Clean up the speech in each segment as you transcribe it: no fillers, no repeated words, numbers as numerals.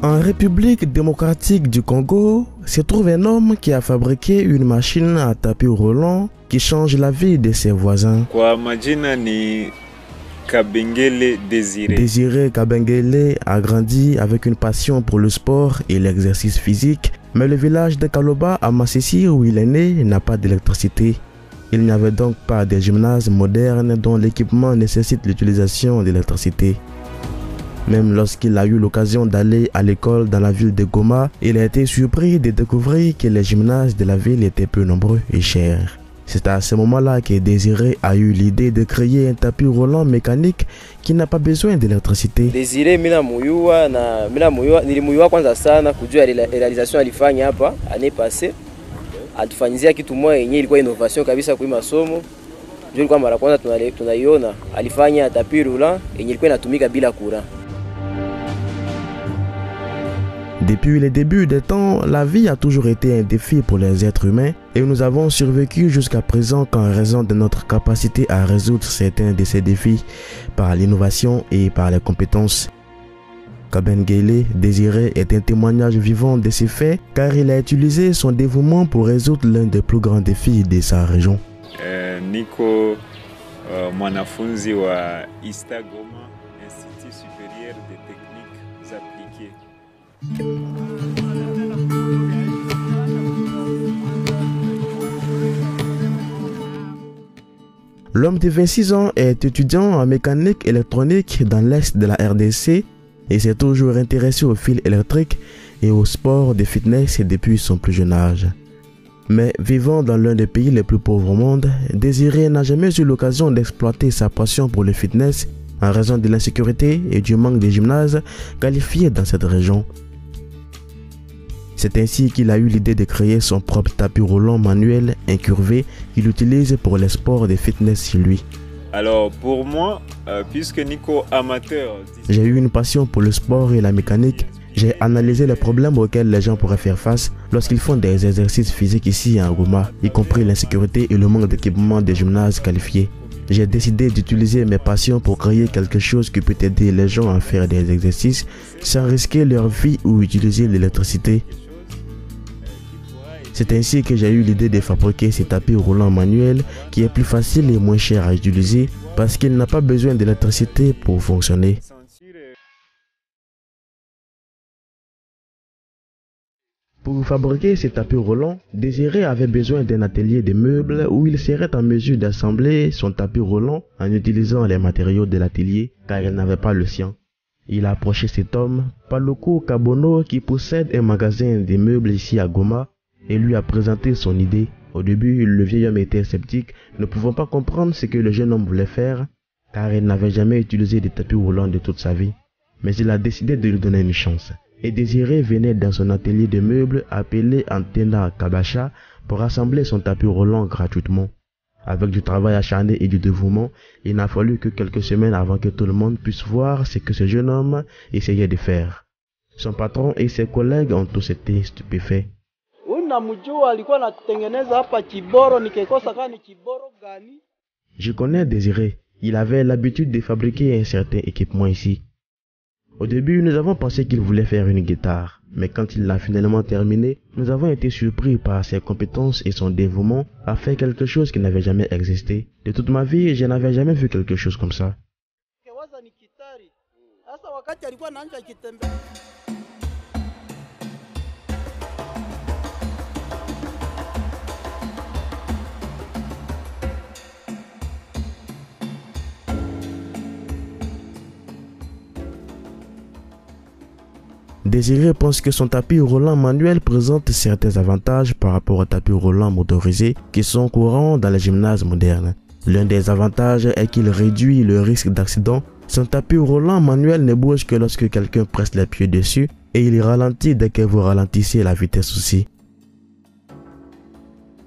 En République démocratique du Congo, se trouve un homme qui a fabriqué une machine à tapis roulant qui change la vie de ses voisins. Kwa majina ni Kabengele Désiré. Désiré Kabengele a grandi avec une passion pour le sport et l'exercice physique, mais le village de Kaloba à Massissi où il est né n'a pas d'électricité. Il n'y avait donc pas de gymnase moderne dont l'équipement nécessite l'utilisation d'électricité. Même lorsqu'il a eu l'occasion d'aller à l'école dans la ville de Goma, il a été surpris de découvrir que les gymnases de la ville étaient peu nombreux et chers. C'est à ce moment-là que Désiré a eu l'idée de créer un tapis roulant mécanique qui n'a pas besoin d'électricité. Désiré nilimuyua kwanza sana kujua realisation alifanya hapa année passée. Atufanyizia kitu moja yenyewe ilikuwa innovation kabisa kwa masomo. Ndio ilikuwa mara kwanza tunaiona alifanya tapis roulant yenyewe ilikuwa inatumika bila courant. Depuis le début des temps, la vie a toujours été un défi pour les êtres humains et nous avons survécu jusqu'à présent qu'en raison de notre capacité à résoudre certains de ces défis par l'innovation et par les compétences. Kabengele Désiré est un témoignage vivant de ces faits car il a utilisé son dévouement pour résoudre l'un des plus grands défis de sa région. Niko mwanafunzi wa ISTA Goma, Institut supérieur des techniques appliquées. L'homme de 26 ans est étudiant en mécanique électronique dans l'est de la RDC et s'est toujours intéressé aux fils électriques et au sport de fitness depuis son plus jeune âge. Mais vivant dans l'un des pays les plus pauvres au monde, Désiré n'a jamais eu l'occasion d'exploiter sa passion pour le fitness en raison de l'insécurité et du manque de gymnases qualifiés dans cette région. C'est ainsi qu'il a eu l'idée de créer son propre tapis roulant manuel incurvé qu'il utilise pour les sports de fitness chez lui. Alors pour moi, puisque Nico amateur, j'ai eu une passion pour le sport et la mécanique. J'ai analysé les problèmes auxquels les gens pourraient faire face lorsqu'ils font des exercices physiques ici à Goma, y compris l'insécurité et le manque d'équipement des gymnases qualifiés. J'ai décidé d'utiliser mes passions pour créer quelque chose qui peut aider les gens à faire des exercices sans risquer leur vie ou utiliser l'électricité. C'est ainsi que j'ai eu l'idée de fabriquer ce tapis roulant manuel qui est plus facile et moins cher à utiliser parce qu'il n'a pas besoin d'électricité pour fonctionner. Pour fabriquer ce tapis roulant, Désiré avait besoin d'un atelier de meubles où il serait en mesure d'assembler son tapis roulant en utilisant les matériaux de l'atelier car il n'avait pas le sien. Il a approché cet homme, Paluku Kabono, qui possède un magasin de meubles ici à Goma, et lui a présenté son idée. Au début, le vieil homme était sceptique, ne pouvant pas comprendre ce que le jeune homme voulait faire, car il n'avait jamais utilisé de tapis roulant de toute sa vie. Mais il a décidé de lui donner une chance. Et Désiré venait dans son atelier de meubles appelé Antena Kabacha pour assembler son tapis roulant gratuitement. Avec du travail acharné et du dévouement, il n'a fallu que quelques semaines avant que tout le monde puisse voir ce que ce jeune homme essayait de faire. Son patron et ses collègues ont tous été stupéfaits. Je connais Désiré. Il avait l'habitude de fabriquer un certain équipement ici. Au début, nous avons pensé qu'il voulait faire une guitare, mais quand il l'a finalement terminé, nous avons été surpris par ses compétences et son dévouement à faire quelque chose qui n'avait jamais existé. De toute ma vie, je n'avais jamais vu quelque chose comme ça. Désiré pense que son tapis roulant manuel présente certains avantages par rapport au tapis roulant motorisé qui sont courants dans les gymnases modernes. L'un des avantages est qu'il réduit le risque d'accident. Son tapis roulant manuel ne bouge que lorsque quelqu'un presse les pieds dessus et il ralentit dès que vous ralentissez la vitesse aussi.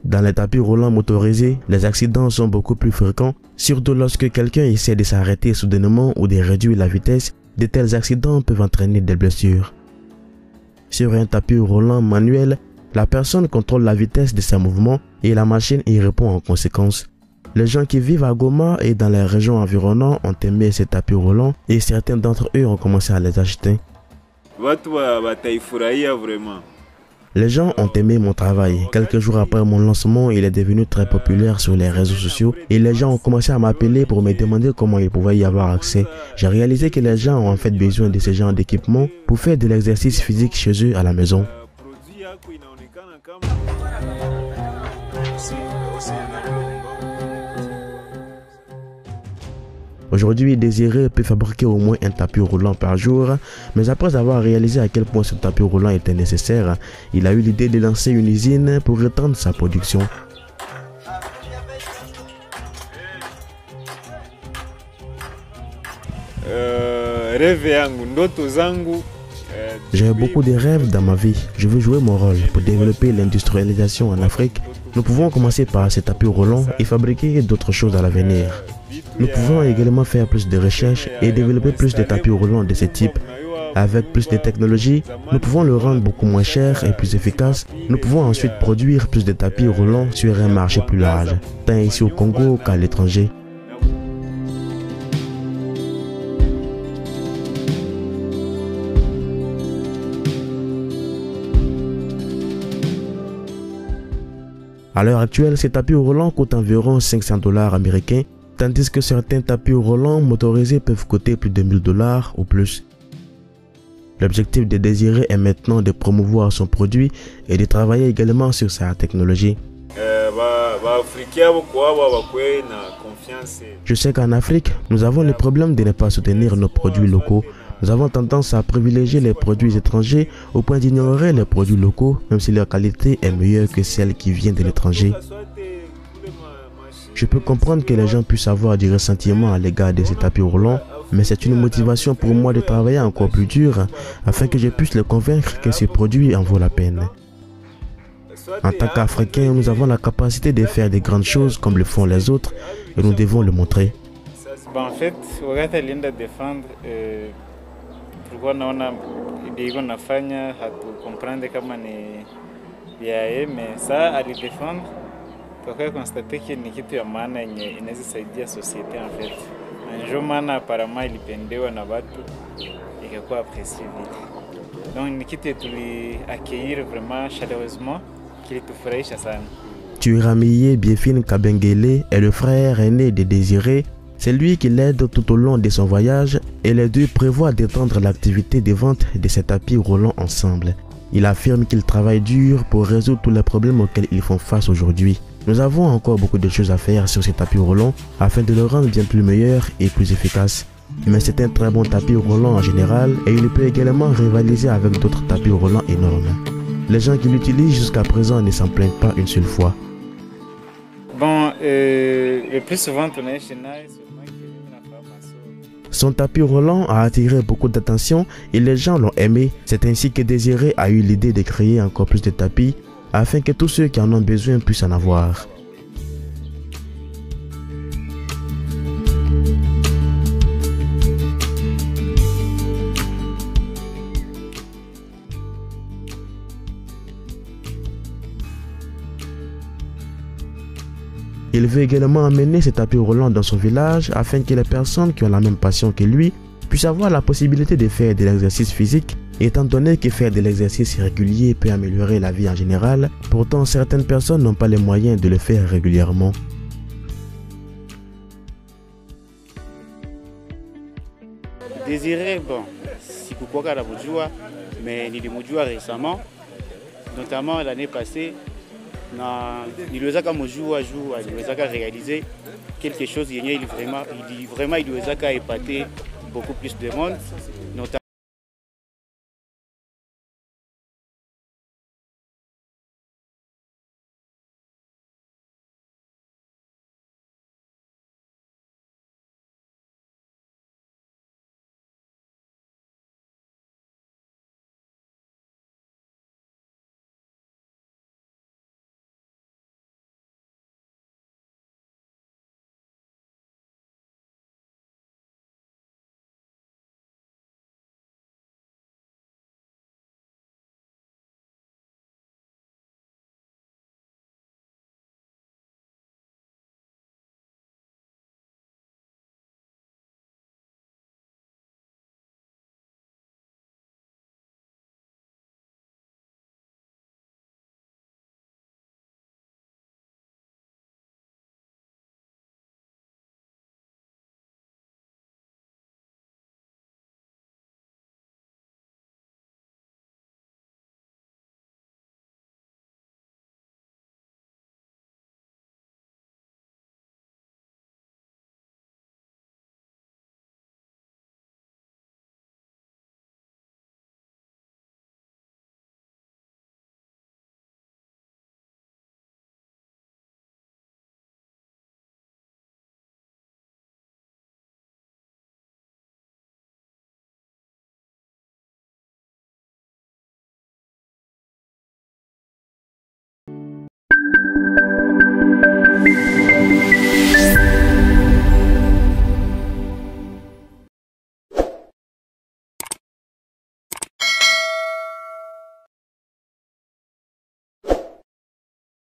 Dans les tapis roulants motorisés, les accidents sont beaucoup plus fréquents, surtout lorsque quelqu'un essaie de s'arrêter soudainement ou de réduire la vitesse. De tels accidents peuvent entraîner des blessures. Sur un tapis roulant manuel, la personne contrôle la vitesse de ses mouvements et la machine y répond en conséquence. Les gens qui vivent à Goma et dans les régions environnantes ont aimé ces tapis roulants et certains d'entre eux ont commencé à les acheter. watu bataifurahia vraiment. Les gens ont aimé mon travail. Quelques jours après mon lancement, il est devenu très populaire sur les réseaux sociaux et les gens ont commencé à m'appeler pour me demander comment ils pouvaient y avoir accès. J'ai réalisé que les gens ont en fait besoin de ce genre d'équipement pour faire de l'exercice physique chez eux à la maison. Aujourd'hui, Désiré peut fabriquer au moins un tapis roulant par jour, mais après avoir réalisé à quel point ce tapis roulant était nécessaire, il a eu l'idée de lancer une usine pour étendre sa production. J'ai beaucoup de rêves dans ma vie. Je veux jouer mon rôle pour développer l'industrialisation en Afrique. Nous pouvons commencer par ces tapis roulants et fabriquer d'autres choses à l'avenir. Nous pouvons également faire plus de recherches et développer plus de tapis roulants de ce type. Avec plus de technologie, nous pouvons le rendre beaucoup moins cher et plus efficace. Nous pouvons ensuite produire plus de tapis roulants sur un marché plus large, tant ici au Congo qu'à l'étranger. À l'heure actuelle, ces tapis roulants coûtent environ 500 $ américains, tandis que certains tapis roulants motorisés peuvent coûter plus de 1000 $ ou plus. L'objectif de Désiré est maintenant de promouvoir son produit et de travailler également sur sa technologie. Je sais qu'en Afrique, nous avons le problème de ne pas soutenir nos produits locaux. Nous avons tendance à privilégier les produits étrangers au point d'ignorer les produits locaux, même si leur qualité est meilleure que celle qui vient de l'étranger. Je peux comprendre que les gens puissent avoir du ressentiment à l'égard de ces tapis roulants, mais c'est une motivation pour moi de travailler encore plus dur afin que je puisse les convaincre que ce produit en vaut la peine. En tant qu'Africains, nous avons la capacité de faire de grandes choses comme le font les autres et nous devons le montrer. En fait, wakati alienda défendre tulikuwa naona iko nafanya hatukomprendre kama ni yae, mais ça alidefendre tukawa constate que ni kitu ya maana yenye inaweza saidia societe en fait. Ndio maana apparemment ilipendewa na watu ikakuwa apprécié vite. Donc ni kitu tuli accueillir vraiment chaleureusement kilitufurahisha sana. Tuiramiye Biefine Kabengele est le frère aîné de Désiré. C'est lui qui l'aide tout au long de son voyage et les deux prévoient d'étendre l'activité de vente de ces tapis roulants ensemble. Il affirme qu'ils travaillent dur pour résoudre tous les problèmes auxquels ils font face aujourd'hui. Nous avons encore beaucoup de choses à faire sur ces tapis roulants afin de le rendre bien plus meilleur et plus efficace. Mais c'est un très bon tapis roulant en général et il peut également rivaliser avec d'autres tapis roulants énormes. Les gens qui l'utilisent jusqu'à présent ne s'en plaignent pas une seule fois. Bon, le plus souvent, on est chez nous. Son tapis roulant a attiré beaucoup d'attention et les gens l'ont aimé. C'est ainsi que Désiré a eu l'idée de créer encore plus de tapis afin que tous ceux qui en ont besoin puissent en avoir. Il veut également amener ces tapis roulants dans son village afin que les personnes qui ont la même passion que lui puissent avoir la possibilité de faire de l'exercice physique, étant donné que faire de l'exercice régulier peut améliorer la vie en général. Pourtant, certaines personnes n'ont pas les moyens de le faire régulièrement. Désiré, bon, sikukwaka namujua, mais nilimujua récemment, notamment l'année passée. Niliwezaka mujua juu aliwezaka réaliser quelque chose yenye il vraiment il wezaka épater beaucoup plus de monde.